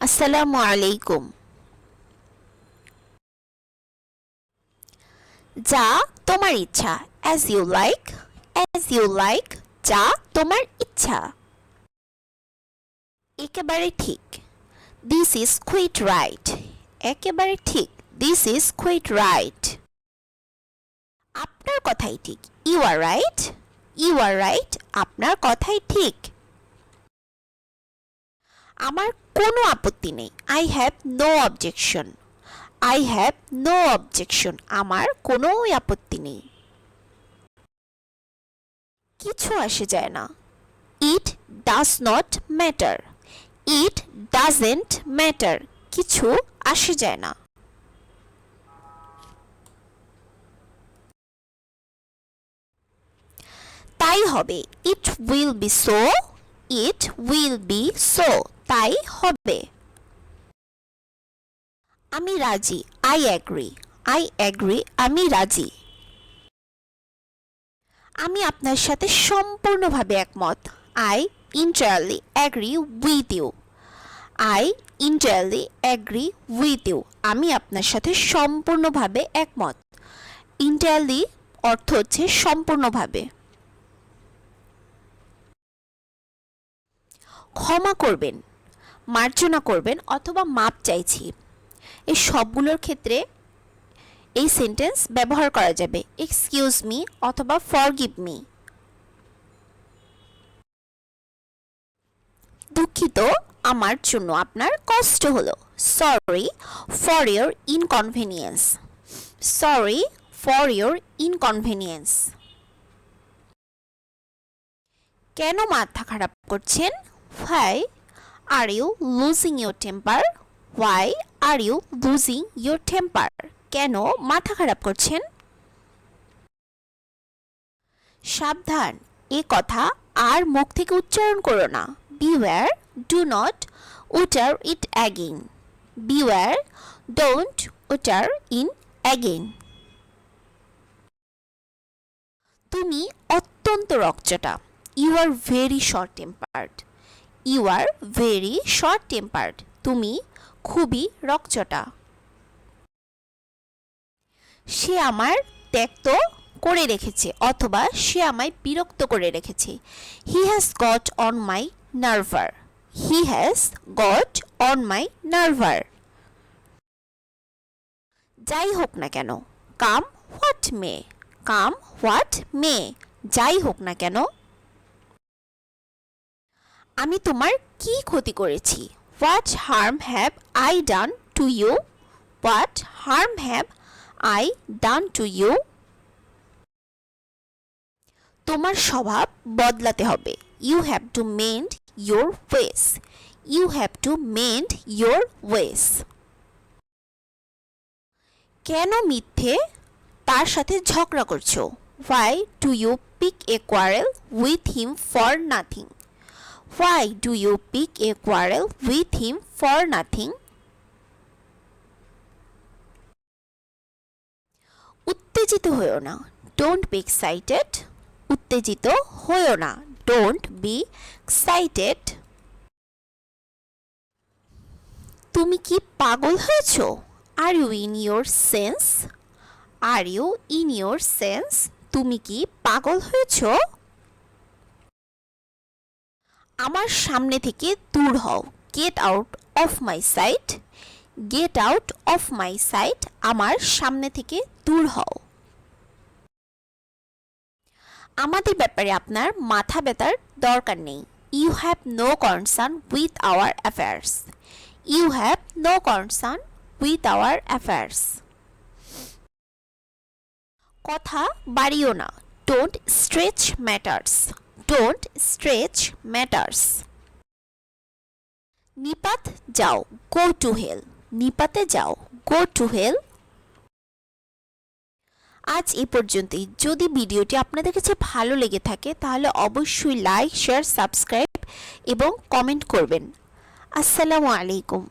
আসসালামু আলাইকুম। যা তোমার ইচ্ছা, as you like, as you like, যা তোমার ইচ্ছা। একেবারে ঠিক, this is quite right, একেবারে ঠিক, this is quite right। আপনার কথাই ঠিক, you are right, you are right, আপনার কথাই ঠিক। আমার কোনো আপত্তি নেই, I have no objection, I have no objection, আমার কোনো আপত্তি নেই। কিছু আসে যায় না, it does not matter, it doesn't matter, কিছু আসে যায় না। তাই হবে, it will be so, it will be so, তাই হবে। আমি রাজি, I agree, I agree, আমি রাজি। আমি আপনার সাথে সম্পূর্ণভাবে একমত, I entirely agree with you, I entirely agree with you, আমি আপনার সাথে সম্পূর্ণভাবে একমত। entirely অর্থ হচ্ছে সম্পূর্ণভাবে। ক্ষমা করবেন, মার্জনা করবেন অথবা মাপ চাইছি, এই সবগুলোর ক্ষেত্রে এই সেন্টেন্স ব্যবহার করা যাবে। এক্সকিউজ মি অথবা ফরগিভ মি। দুঃখিত, আমার জন্য আপনার কষ্ট হলো, sorry for your inconvenience, sorry for your inconvenience. কেন মাথা খারাপ করছেন? Why are you losing your temper, why are you losing your temper, কেন মাথা খারাপ করছেন? সাবধান, এ কথা আর মুখ থেকে উচ্চারণ করো না। Beware, do not utter it again, beware, don't utter in again. তুমি অত্যন্ত রকচটা, you are very short tempered, you are very short tempered, তুমি খুবই রকচটা। সে আমার ত্যক্ত করে রেখেছে অথবা সে আমায় বিরক্ত করে রেখেছে। He has got on my nerves, he has got on my nerves. যাই হোক না কেন, come what may, come what may, যাই হোক না কেন। আমি তোমার কি ক্ষতি করেছি? What harm have I done to you, what harm have I done to you. তোমার স্বভাব বদলাতে হবে, you have to mend your ways, you have to mend your ways. কেন মিথ্যে তার সাথে ঝগড়া করছো? Why do you pick a quarrel with him for nothing, why do you pick a quarrel with him for nothing. উত্তেজিত হয়েও না, don't be excited, উত্তেজিত হয়েও না, ডোন্ট বি এক্সাইটেড। তুমি কি পাগল হয়েছ? Are you in your sense, are you in your sense, তুমি কি পাগল হয়েছ? আমার সামনে থেকে দূর হও, get out of my sight, get out of my sight, আমার সামনে থেকে দূর হও। আমাদের ব্যাপারে আপনার মাথা ব্যথার দরকার নেই, you have no concern with our affairs, you have no concern with our affairs. কথা বাড়িও না, don't stretch matters, don't stretch matters. নিপাত যাও, গো টু হেল, নিপাতে যাও, গো টু হেল। আজ এ পর্যন্তই। যদি ভিডিওটি আপনাদের কাছে ভালো লেগে থাকে তাহলে অবশ্যই লাইক, শেয়ার, সাবস্ক্রাইব এবং কমেন্ট করবেন। আসসালামু আলাইকুম।